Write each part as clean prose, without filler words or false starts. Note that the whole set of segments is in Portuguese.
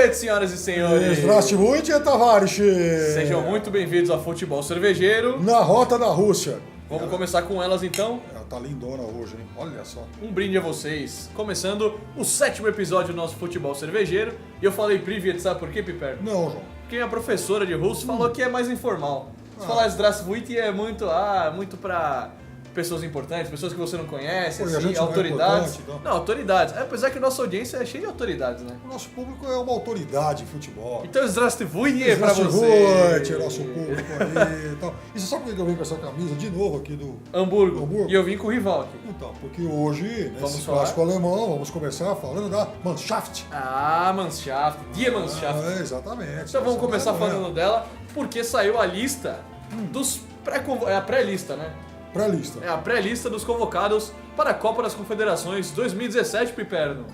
noite, senhoras e senhores. Здравствуйте, товарищи! Sejam muito bem-vindos ao Futebol Cervejeiro. Na rota da Rússia. Vamos começar com elas então. Ela tá lindona hoje, hein? Olha só. Um brinde a vocês. Começando o 7º episódio do nosso Futebol Cervejeiro. E eu falei Privet, sabe por quê, Piper? Não, João. Porque minha professora de russo falou que é mais informal. Se falar Здравствуйте é muito pra pessoas importantes, pessoas que você não conhece, Pô, e a assim, gente não é autoridades. importante, então? Não, autoridades. Apesar que a nossa audiência é cheia de autoridades, né? O nosso público é uma autoridade em futebol. Então, Здравствуйте pra você. Здравствуйте, nosso público aí e tal. E você sabe por que eu vim com essa camisa de novo aqui do Hamburgo. Hamburgo? E eu vim com o rival aqui. Então, porque hoje, Vamos nesse falar? clássico alemão, vamos começar falando da Mannschaft. Ah, Mannschaft. Die Mannschaft. Exatamente. Então vamos começar Essa é a falando dela, porque saiu a lista dos é a pré-lista, né? pré-lista. É a pré-lista dos convocados para a Copa das Confederações 2017, Piperno.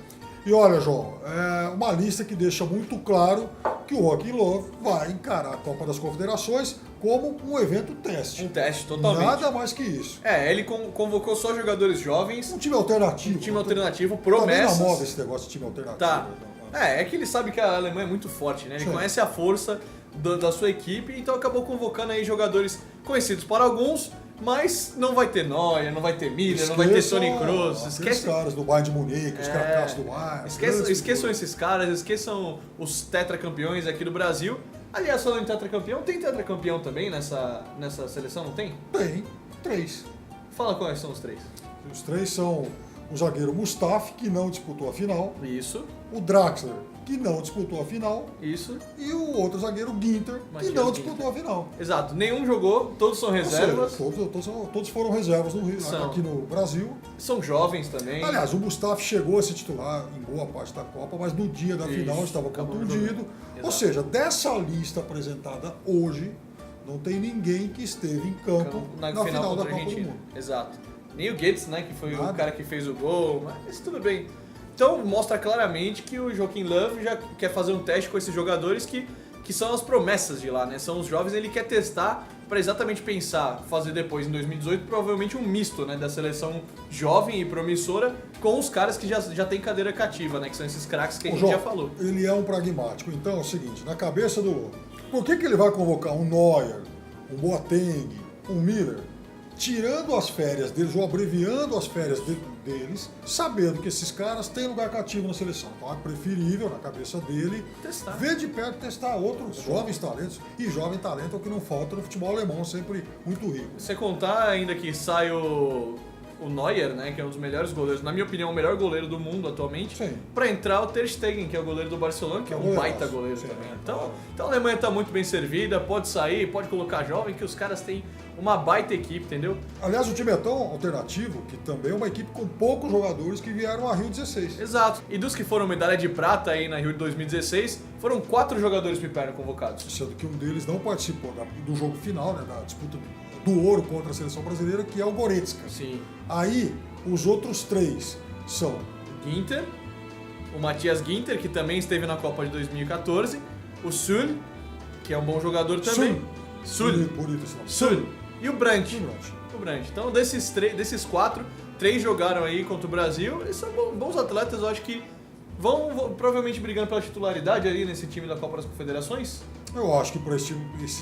E olha, João, é uma lista que deixa muito claro que o Joachim Löw vai encarar a Copa das Confederações como um evento teste. Um teste, totalmente. Nada mais que isso. É, ele convocou só jogadores jovens, Um time alternativo. um time alternativo, Tá promessas. bem na moda esse negócio de time alternativo. Tá. né? É que ele sabe que a Alemanha é muito forte, né? Ele Sim. conhece a força da sua equipe, então acabou convocando aí jogadores conhecidos para alguns, mas não vai ter Neuer, não vai ter Miller, não vai ter Toni Kroos. Esqueçam Esquece, caras do Bayern de Munique, os cracassos do Bayern. esqueçam esses caras, esqueçam os tetracampeões aqui do Brasil. Aliás, falando em tetracampeão, tem tetracampeão também nessa seleção, não tem? Tem 3. Fala quais são os três. Os 3 são o zagueiro Mustafi, que não disputou a final, Isso, o Draxler, que não disputou a final, isso. e o outro zagueiro Ginter, que Matias não Ginter. disputou a final. Exato, nenhum jogou, todos são Ou reservas, seja, todos foram reservas no Rio, São. aqui no Brasil. são jovens também. Aliás, o Mustafi chegou a se titular em boa parte da Copa, mas no dia da Isso, final estava acabou contundido. jogando. Ou Exato. seja, dessa lista apresentada hoje, não tem ninguém que esteve em campo na na final final da contra a Copa do Argentina. Mundo. Exato. Nem o Goetz, né, que foi Nada. o cara que fez o gol, mas tudo bem. Então mostra claramente que o Joachim Löw já quer fazer um teste com esses jogadores que são as promessas de lá, né? São os jovens, ele quer testar para exatamente pensar, fazer depois em 2018 provavelmente um misto, né, da seleção jovem e promissora com os caras que já tem cadeira cativa, né, que são esses craques que a Ô, gente João, já falou. ele é um pragmático. Então é o seguinte, na cabeça do... Por que ele vai convocar um Neuer, um Boateng, um Miller, tirando as férias deles ou abreviando as férias deles, sabendo que esses caras têm lugar cativo na seleção? Então é preferível, na cabeça dele, Testar. ver de perto testar outros jovens talentos. E jovem talento é o que não falta no futebol alemão, sempre muito rico. Você contar ainda que sai o Neuer, né, que é um dos melhores goleiros, na minha opinião, o melhor goleiro do mundo atualmente, Sim. pra entrar o Ter Stegen, que é o goleiro do Barcelona, que é um Goleiraço. baita goleiro Sim. também. Então a Alemanha tá muito bem servida, pode sair, pode colocar jovem, que os caras têm uma baita equipe, entendeu? Aliás, o time é tão alternativo que também é uma equipe com poucos jogadores que vieram a Rio 16. Exato. E dos que foram medalha de prata aí na Rio de 2016, foram 4 jogadores piperno convocados. Sendo que um deles não participou do jogo final, né, da disputa do ouro contra a seleção brasileira, que é o Goretzka. Sim. Aí, os outros 3 são Ginter, o Matias Ginter, que também esteve na Copa de 2014, o Sul, que é um bom jogador também. Sul. Bonito esse nome. Sul. E o Brandt. Sul Brandt. O Brandt. Então, desses 4, 3 jogaram aí contra o Brasil. E são bons atletas, eu acho que vão provavelmente brigando pela titularidade ali nesse time da Copa das Confederações. Eu acho que por esse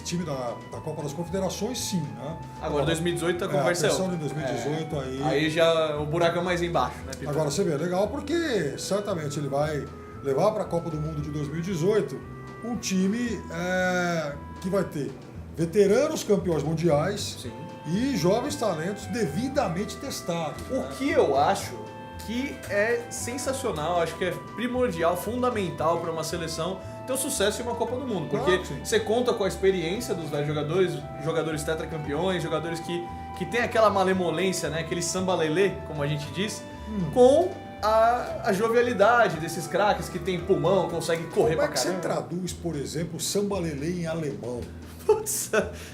time da Copa das Confederações, sim. Né? Agora, 2018 tá com a o Marcelo. pressão de 2018 aí... Aí já o buraco é mais embaixo, né, Pipa? Agora você vê, é legal porque certamente ele vai levar para a Copa do Mundo de 2018 um time que vai ter veteranos campeões mundiais Sim. e jovens talentos devidamente testados. O que eu acho que é sensacional, acho que é primordial, fundamental para uma seleção ter um sucesso em uma Copa do Mundo. Porque Claro que sim. você conta com a experiência dos velhos jogadores tetracampeões, jogadores que tem aquela malemolência, né, aquele samba-lelê, como a gente diz, com a jovialidade desses craques que tem pulmão, conseguem correr Como é pra que você caramba. traduz, por exemplo, samba-lelê em alemão? Putz,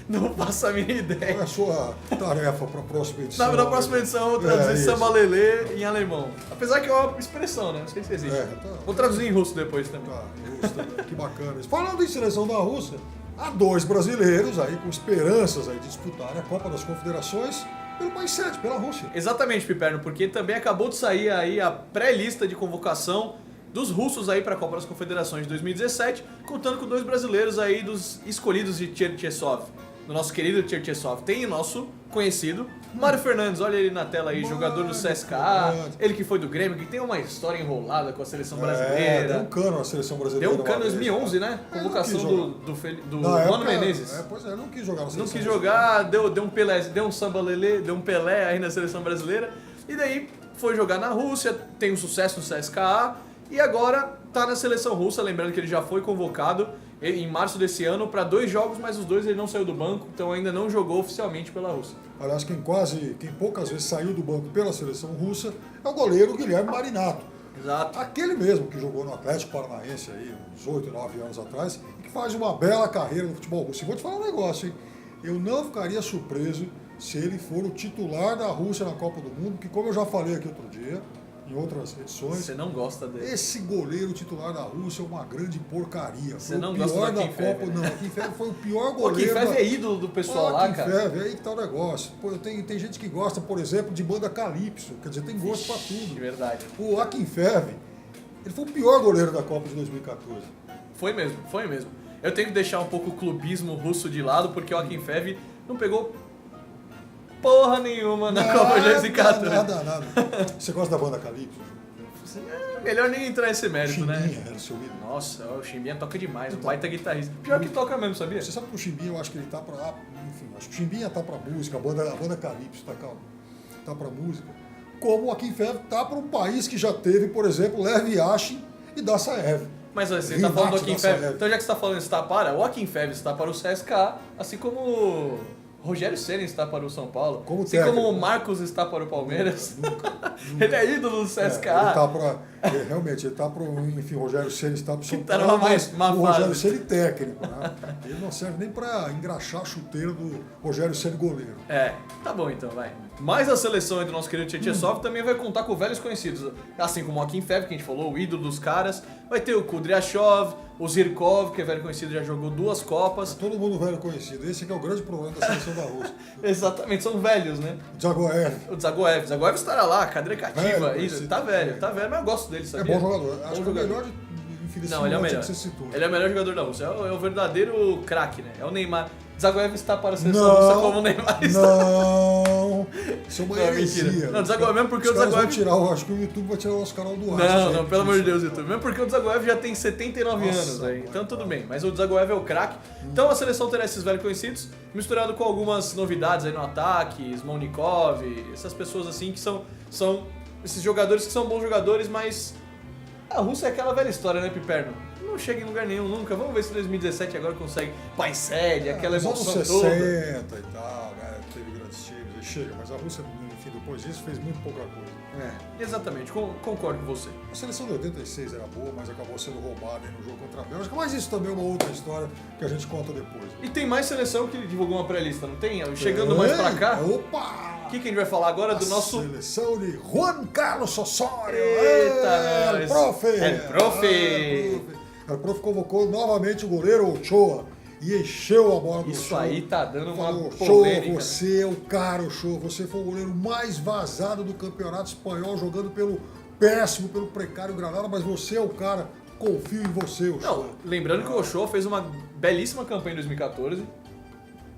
não faço a mínima Qual é ideia. a sua tarefa para a próxima edição? Na próxima edição eu vou traduzir isso. samba-lelê em alemão. Apesar que é uma expressão, né? Não sei se existe. Tá. Vou traduzir em russo depois também. Tá, justo, né? Que bacana isso. Falando em seleção da Rússia, há 2 brasileiros aí com esperanças aí de disputarem a Copa das Confederações pelo país sede, pela Rússia. Exatamente, Piperno, porque também acabou de sair aí a pré-lista de convocação dos russos aí para a Copa das Confederações de 2017, contando com 2 brasileiros aí dos escolhidos de Cherchesov, do nosso querido Cherchesov. Tem o nosso conhecido Mário Fernandes, olha ele na tela aí, jogador do CSKA, ele que foi do Grêmio, que tem uma história enrolada com a seleção brasileira. Deu um cano na seleção brasileira. Deu um cano em 2011, né? Convocação do Mano Menezes. Pois é, não quis jogar na seleção. Não quis jogar, deu um Pelé, deu um samba lelê, deu um Pelé aí na seleção brasileira. E daí foi jogar na Rússia, tem um sucesso no CSKA e agora tá na seleção russa, lembrando que ele já foi convocado em março desse ano para 2 jogos, mas os 2 ele não saiu do banco, então ainda não jogou oficialmente pela Rússia. Aliás, quem poucas vezes saiu do banco pela seleção russa é o goleiro Guilherme Marinato. Exato. Aquele mesmo que jogou no Atlético Paranaense aí, uns 8, 9 anos atrás, e que faz uma bela carreira no futebol russo. E vou te falar um negócio, hein? Eu não ficaria surpreso se ele for o titular da Rússia na Copa do Mundo, que como eu já falei aqui outro dia, em outras edições... Você não gosta dele. Esse goleiro titular da Rússia é uma grande porcaria. Você não gosta do Akinfev, Não, o Akinfev foi o pior goleiro... O Akinfev é ídolo do pessoal lá, cara. O Akinfev, é aí que tá o negócio. Pô, tem gente que gosta, por exemplo, de banda Calypso, quer dizer, tem gosto pra tudo. Verdade. O Akinfev, ele foi o pior goleiro da Copa de 2014. Foi mesmo. Eu tenho que deixar um pouco o clubismo russo de lado, porque o Akinfev não pegou porra nenhuma na Copa de 2014. Nada. Você gosta da banda Calypso? É melhor nem entrar nesse mérito, Chimbinha, né? era o seu ídolo. Nossa, o Chimbinha toca demais, um Então, baita guitarrista. Pior que toca mesmo, sabia? Você sabe que o Chimbinha, eu acho que ele tá pra... Enfim, acho que o Chimbinha tá pra música, a banda Calypso tá pra música. Como o Akinfev tá pra um país que já teve, por exemplo, Lev Yashin e Dassaev. Mas você tá falando do Akinfev, então já que você tá falando está para, o Akinfev está para o CSKA, assim como o Rogério Ceni está para o São Paulo, como assim técnico, como o Marcos está para o Palmeiras. Nunca. Ele é ídolo do CSKA. Ele tá realmente, ele tá pro... Enfim, o Rogério Ceni está pro São Tá Paulo, numa mas má o Rogério fase. Ceni técnico, né? Ele não serve nem pra engraxar a chuteira do Rogério Ceni goleiro. Tá bom então, vai. Mas a seleção aí do nosso querido Cherchesov também vai contar com velhos conhecidos, assim como o Akinfev, que a gente falou, o ídolo dos caras. Vai ter o Kudryashov, o Zirkov, que é velho conhecido, já jogou 2 Copas. Todo mundo velho conhecido. Esse que é o grande problema da seleção da Rússia. Exatamente, são velhos, né? Dzagoev. O Dzagoev estará lá, cadeira cativa, Velho, tá velho, mas eu gosto dele, É sabia? bom jogador. Acho que é o jogador. melhor desse Não, ele é o melhor. que você citou. Ele é o melhor jogador da Rússia, é o verdadeiro craque, né? É o Neymar. Dzagoev está para a seleção Não, russa como o Neymar está. Não, isso é uma Não, heresia. mentira. Não, Dzagoev, mesmo porque Os o caras vão Dzagoev... tirar, acho que o YouTube vai tirar o nosso canal do ar. Não, pelo amor de Deus, YouTube. Mesmo porque o Dzagoev já tem 79 Nossa, anos aí, então mano. tudo bem. Mas o Dzagoev é o craque. Então a seleção terá esses velhos conhecidos, misturado com algumas novidades aí no ataque, Smonikov, essas pessoas assim que são esses jogadores que são bons jogadores, mas a Rússia é aquela velha história, né, Piperno? Não chega em lugar nenhum nunca. Vamos ver se 2017 agora consegue pai sede, aquela Nos emoção anos toda. 60 e tal, né? Teve grandes times, aí chega. Mas a Rússia, enfim, depois disso, fez muito pouca coisa. Exatamente, concordo com você. A seleção de 86 era boa, mas acabou sendo roubada aí no jogo contra a Bélgica. Mas isso também é uma outra história que a gente conta depois. E tem mais seleção que divulgou uma pré-lista, não tem? Chegando mais pra cá, Opa! o que a gente vai falar agora do nosso... Seleção de Juan Carlos Osório. Eita, El Profe! El Profe! El Profe convocou novamente o goleiro Ochoa e encheu a bola do Isso Ochoa. aí tá dando uma Falou, polêmica. Ochoa, você é o cara, Ochoa. Você foi o goleiro mais vazado do campeonato espanhol, jogando pelo péssimo, pelo precário Granada, mas você é o cara. Confio em você, Ochoa. Não, lembrando que o Ochoa fez uma belíssima campanha em 2014.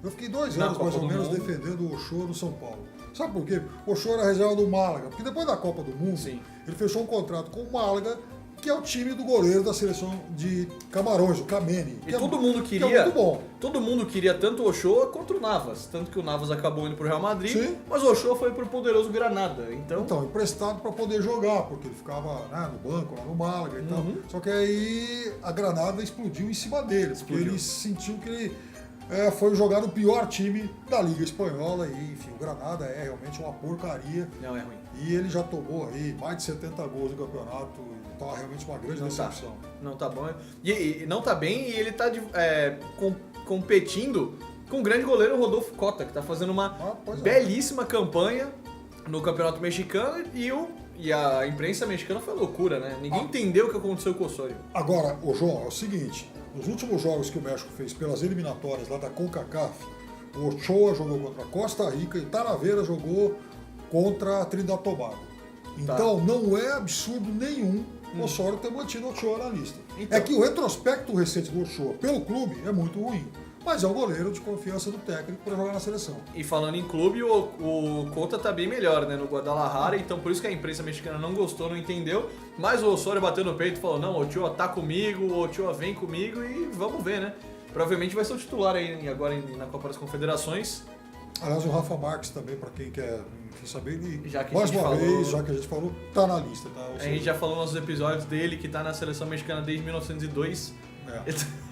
Eu fiquei 2 Na anos, Copa mais ou do menos, Mundo. defendendo o Ochoa no São Paulo. Sabe por quê? O Ochoa era reserva do Málaga. Porque depois da Copa do Mundo, Sim. ele fechou um contrato com o Málaga, que é o time do goleiro da seleção de Camarões, o Kameni. E todo mundo Que é queria. muito bom. Todo mundo queria tanto o Ochoa quanto o Navas. Tanto que o Navas acabou indo pro Real Madrid, Sim. mas o Ochoa foi pro poderoso Granada. Então, Então, emprestado para poder jogar, porque ele ficava, né, no banco, lá no Málaga e tal. Só que aí a Granada explodiu em cima dele, porque Explodiu. ele sentiu que ele foi jogar no pior time da Liga Espanhola e, enfim, o Granada é realmente uma porcaria. não é ruim. E ele já tomou aí mais de 70 gols no campeonato, então é realmente uma grande decepção. Não tá bom. E não tá bem, e ele tá competindo com o grande goleiro Rodolfo Cota, que tá fazendo uma Pois é. belíssima campanha no Campeonato Mexicano e a imprensa mexicana foi loucura, né? Ninguém entendeu o que aconteceu com o Osorio. Agora, ô João, é o seguinte, nos últimos jogos que o México fez pelas eliminatórias lá da CONCACAF, o Ochoa jogou contra a Costa Rica e o Talavera jogou contra a Trinidad e Tobago. Então, não é absurdo nenhum o Osorio ter mantido o Ochoa na lista. Então. É que o retrospecto recente do Ochoa pelo clube é muito ruim. Mas é um goleiro de confiança do técnico para jogar na seleção. E falando em clube, o Conta tá bem melhor, né, no Guadalajara, então por isso que a imprensa mexicana não gostou, não entendeu, mas o Osorio bateu no peito e falou, não, o Ochoa tá comigo, o Ochoa vem comigo e vamos ver, né. Provavelmente vai ser o titular aí agora na Copa das Confederações. Aliás, o Rafa Marques também, para quem quer saber, ele, Já que mais a gente uma falou- vez, já que a gente falou, tá na lista. Tá? Ou A seja, gente já falou nos episódios dele que tá na seleção mexicana desde 1902. é.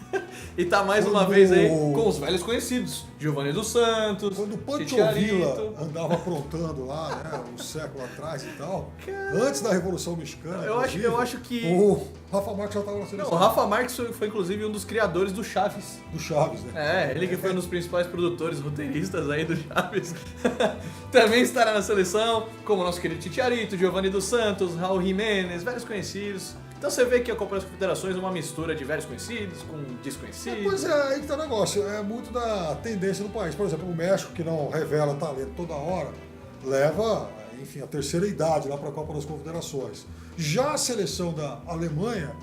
E tá mais uma Quando- vez aí com os velhos conhecidos. Giovanni dos Santos, Quando o Pancho Chicharito. Villa andava aprontando lá, né, um século atrás e tal, antes da Revolução Mexicana, Eu acho que... o Rafa Marques já estava na Não, seleção o Rafa Marques foi inclusive um dos criadores do Chaves. do Chaves, né? É, ele que foi um dos principais produtores, roteiristas aí do Chaves. Também estará na seleção, como o nosso querido Chicharito, Giovanni dos Santos, Raul Jiménez, velhos conhecidos. Então você vê que a Copa das Confederações é uma mistura de velhos conhecidos com desconhecidos. Pois é, aí que tá o negócio. É muito da tendência do país. Por exemplo, o México, que não revela talento toda hora, leva, enfim, a terceira idade lá para a Copa das Confederações. Já a seleção da Alemanha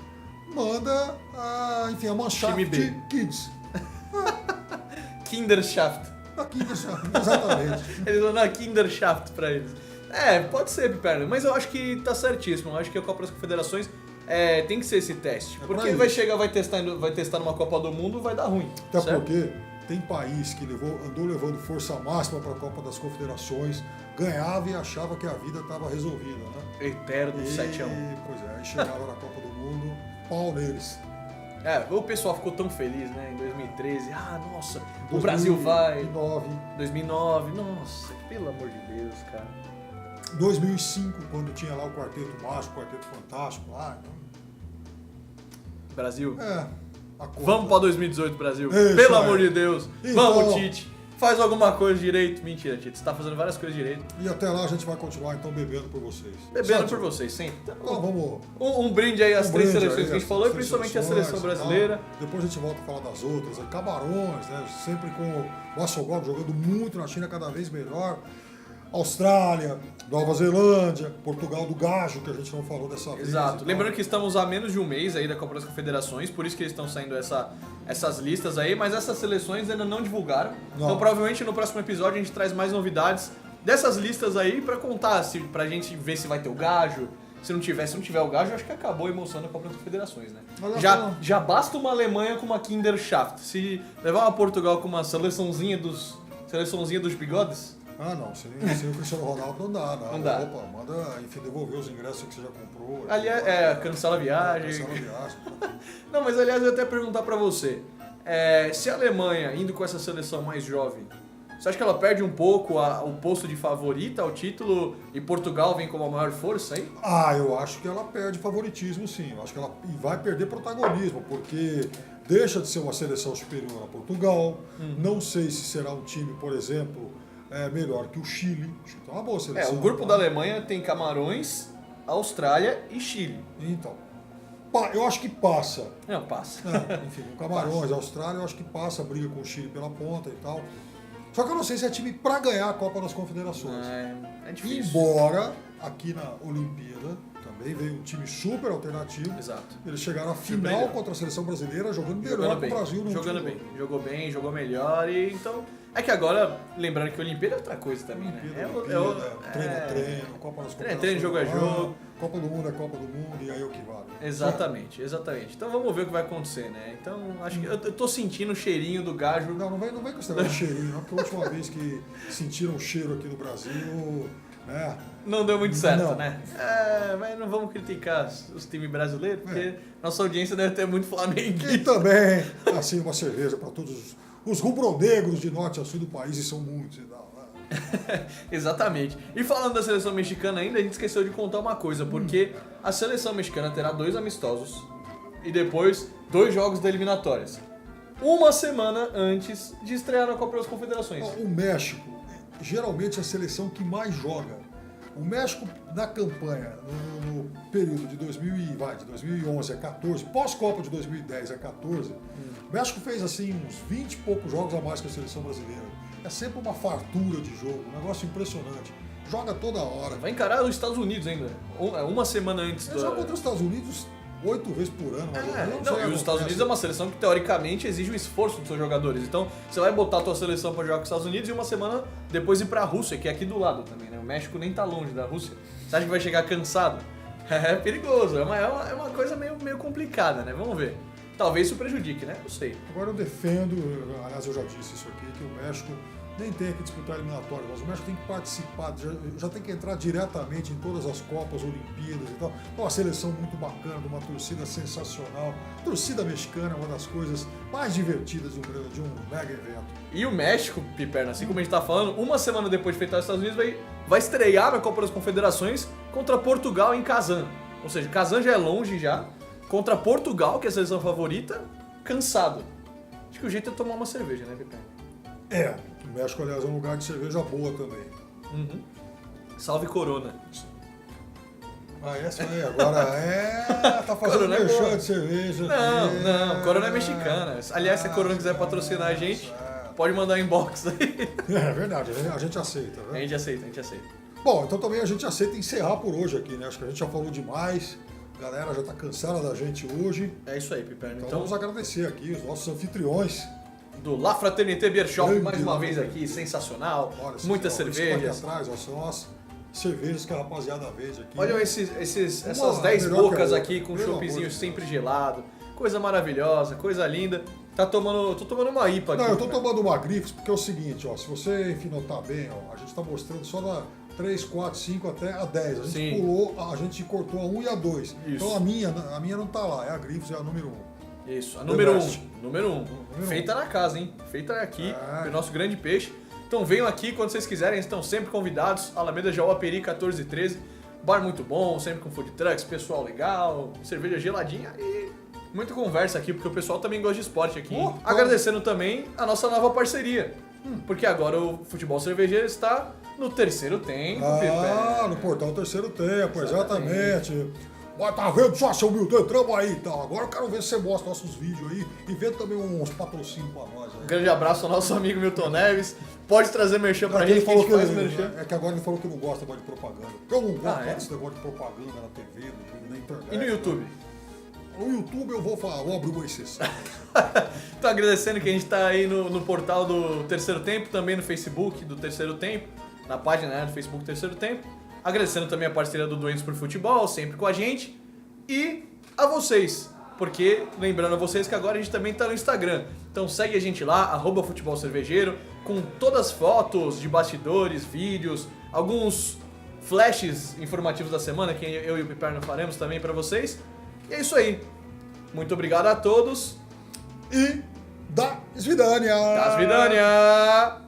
manda, enfim, a Mannschaft Time B. Kids. Kinderschaft. A Kinderschaft, exatamente. Eles vão dar Kinderschaft pra eles. É, pode ser, Piperno, mas eu acho que tá certíssimo. Eu acho que a Copa das Confederações tem que ser esse teste. pra Porque isso. vai chegar, vai testar numa Copa do Mundo, vai dar ruim. Até certo? porque tem país que andou levando força máxima para a Copa das Confederações, ganhava e achava que a vida estava resolvida, né? Eterno E, 7x1. pois é, aí chegava na Copa do Mundo, pau neles. O pessoal ficou tão feliz, né, em 2013. Ah, nossa, o Brasil vai. 2009, 2009, nossa, pelo amor de Deus, cara. 2005, quando tinha lá o Quarteto Mágico, o Quarteto Fantástico lá. Brasil. A Copa. Vamos pra 2018, Brasil. Isso Pelo aí. amor de Deus. Então- Vamos, Tite. Faz alguma coisa direito. Mentira, Tite. Você tá fazendo várias coisas direito. E até lá a gente vai continuar então bebendo por vocês. Bebendo Certo? por vocês, sempre. Então vamos. Um brinde aí às três brinde seleções aí, que a gente as falou, e três principalmente a seleções seleção e tal. brasileira. Depois a gente volta a falar das outras. Aí, Camarões, né? Sempre com o Açogol jogando muito na China, cada vez melhor. Austrália, Nova Zelândia, Portugal do Gajo, que a gente não falou dessa vez. Exato. e tal. Lembrando que estamos a menos de um mês aí da Copa das Confederações, por isso que eles estão saindo essas listas aí, mas essas seleções ainda não divulgaram. Não. Então provavelmente no próximo episódio a gente traz mais novidades dessas listas aí pra contar, pra gente ver se vai ter o Gajo. Se não tiver o Gajo, acho que acabou a emoção da Copa das Confederações, né? Mas Já basta uma Alemanha com uma Kinderschaft. Se levar uma Portugal com uma seleçãozinha dos bigodes, Ah, não. Sem o Cristiano Ronaldo não dá, não. Não dá. Opa, manda, enfim, devolver os ingressos que você já comprou. aliás, cancela a viagem. Cancela a viagem. Não, mas aliás, eu ia até perguntar pra você. Se a Alemanha, indo com essa seleção mais jovem, você acha que ela perde um pouco o posto de favorita ao título e Portugal vem como a maior força aí? Eu acho que ela perde favoritismo, sim. Eu acho que ela vai perder protagonismo, porque deixa de ser uma seleção superior a Portugal. Não sei se será um time, por exemplo, melhor que o Chile. O Chile é uma boa seleção. O grupo tá? da Alemanha tem Camarões, Austrália e Chile. Então, eu acho que passa. Não, passa. Enfim, o Camarões, a Austrália, eu acho que passa, briga com o Chile pela ponta e tal. Só que eu não sei se é time para ganhar a Copa das Confederações. É difícil. Embora aqui na Olimpíada também veio um time super alternativo. Exato. Eles chegaram à Surpreendeu. final contra a seleção brasileira, jogando melhor Jogando que bem, o Brasil no jogando último bem, jogo. jogou bem, jogou melhor e então é que agora lembrando que a Olimpíada é outra coisa também, né? Treino é treino, Copa das Treino é Confederações. treino, jogo é jogo. Copa do Mundo é Copa do Mundo e aí é o que vale. Exatamente. Então vamos ver o que vai acontecer, né? Então acho que eu tô sentindo o cheirinho do Gajo. Não vem com esse negócio de cheirinho, não, porque a última vez que sentiram o cheiro aqui no Brasil, né? Não deu muito certo, Não. né? Mas não vamos criticar os times brasileiros, porque nossa audiência deve ter muito E flamenguista. também, assim, uma cerveja para todos os rubro-negros de norte a sul do país, e são muitos e tal. Né? Exatamente. E falando da seleção mexicana ainda, a gente esqueceu de contar uma coisa, porque a seleção mexicana terá 2 amistosos e depois 2 jogos da eliminatórias. Uma semana antes de estrear na Copa das Confederações. O México, geralmente é a seleção que mais joga. O México, na campanha, no período de 2011 a 14, pós-Copa de 2010 a 14, o México fez assim uns 20 e poucos jogos a mais que a seleção brasileira. É sempre uma fartura de jogo, um negócio impressionante. joga toda hora. Vai encarar os Estados Unidos ainda, uma semana antes Ele joga contra os Estados Unidos 8 vezes por ano, mas e os Estados Unidos é uma seleção que teoricamente exige um esforço dos seus jogadores. Então você vai botar a tua seleção pra jogar com os Estados Unidos e uma semana depois ir pra Rússia, que é aqui do lado também, né? O México nem tá longe da Rússia. Você acha que vai chegar cansado? É perigoso, é uma coisa meio complicada, né? Vamos ver. Talvez isso prejudique, né? Não sei. Agora eu defendo, aliás eu já disse isso aqui, que o México nem tem que disputar a eliminatória, mas o México tem que participar, já tem que entrar diretamente em todas as Copas, Olimpíadas e tal. É uma seleção muito bacana, de uma torcida sensacional. A torcida mexicana é uma das coisas mais divertidas de um mega evento. E o México, Piperno, assim como a gente tá falando, uma semana depois de enfrentar os Estados Unidos, vai estrear na Copa das Confederações contra Portugal em Kazan. Ou seja, Kazan já é longe já, contra Portugal, que é a seleção favorita, cansado. Acho que o jeito é tomar uma cerveja, né, Piperno? O México, aliás, é um lugar de cerveja boa também. Uhum. Salve Corona. Essa aí, agora tá fazendo Corona merchan de cerveja. Não, Corona é mexicana. Aliás, se a Corona quiser patrocinar a gente, pode mandar um inbox aí. É verdade, a gente aceita, né? A gente aceita. Bom, então também a gente aceita encerrar por hoje aqui, né? Acho que a gente já falou demais. A galera já tá cansada da gente hoje. É isso aí, Piperno. Então vamos agradecer aqui os nossos anfitriões. Do La Fraternité Beer Shop, Grande mais uma La vez Fraternité. aqui, sensacional. Olha, Muitas isso aqui cervejas. atrás, ó, são as cervejas que a rapaziada vende aqui. Olha essas Uma 10 melhor que a bocas outra, aqui com pelo choppzinho amor de sempre Deus. gelado. Coisa maravilhosa, coisa linda. Tô tomando uma IPA aqui. Não, eu tô tomando uma Grifos porque é o seguinte, ó, se você enfim notar bem, ó, a gente tá mostrando só da 3, 4, 5 até a 10. A gente Sim. pulou, a gente cortou a 1 e a 2. Isso. Então a minha não tá lá, é a Grifos, é a número 1. Isso, a número 1. best. Número 1. Número Feita na casa, hein? Feita aqui, É. pelo nosso grande peixe. Então venham aqui quando vocês quiserem, estão sempre convidados. Alameda Jauaperi 1413. Bar muito bom, sempre com food trucks, pessoal legal, cerveja geladinha e muita conversa aqui, porque o pessoal também gosta de esporte aqui. Oh, Agradecendo também a nossa nova parceria. Porque agora o futebol cervejeiro está no terceiro tempo. No portal Terceiro Tempo, exatamente. Mas tá vendo só, seu Milton? Entramos aí, então. Agora eu quero ver se você mostra nossos vídeos aí e vê também uns patrocínios pra nós aí. Um grande abraço ao nosso amigo Milton Neves. Pode trazer merchan pra gente, que a gente faz merchan. É que agora ele falou que não gosta de propaganda. Eu não gosto é? desse negócio de propaganda na TV, na internet. E no YouTube? No YouTube eu vou abrir uma exceção. Tô agradecendo que a gente tá aí no portal do Terceiro Tempo, também no Facebook do Terceiro Tempo, na página, né, do Facebook Terceiro Tempo. Agradecendo também a parceria do Doentes por Futebol, sempre com a gente. E a vocês, porque lembrando a vocês que agora a gente também tá no Instagram. Então segue a gente lá, @Futebol Cervejeiro, com todas as fotos de bastidores, vídeos, alguns flashes informativos da semana que eu e o Piperno faremos também pra vocês. E é isso aí. Muito obrigado a todos. E da Svidania! Das Vidânia!